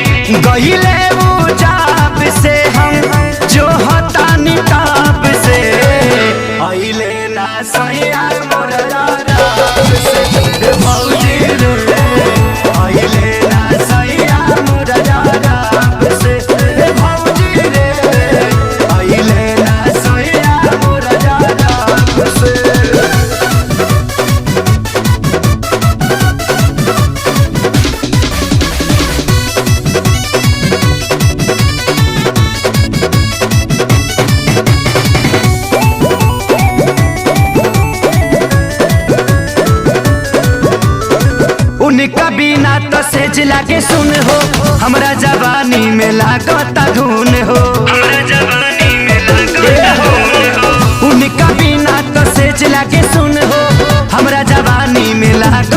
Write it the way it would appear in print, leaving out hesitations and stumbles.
गहिले वो जाप से हम जो हतानी ताप से आइले ना सैया मोर राप से भौजी रे आइले ना सैया मोर राप से भौजी रे आइले ना सैया मोर राप से। उनका बिना तो सेज लागे सुन हो हमरा जवानी में लागता धुन हो उनका बिना तो सेज लागे सुन हो हमरा जवानी में लागता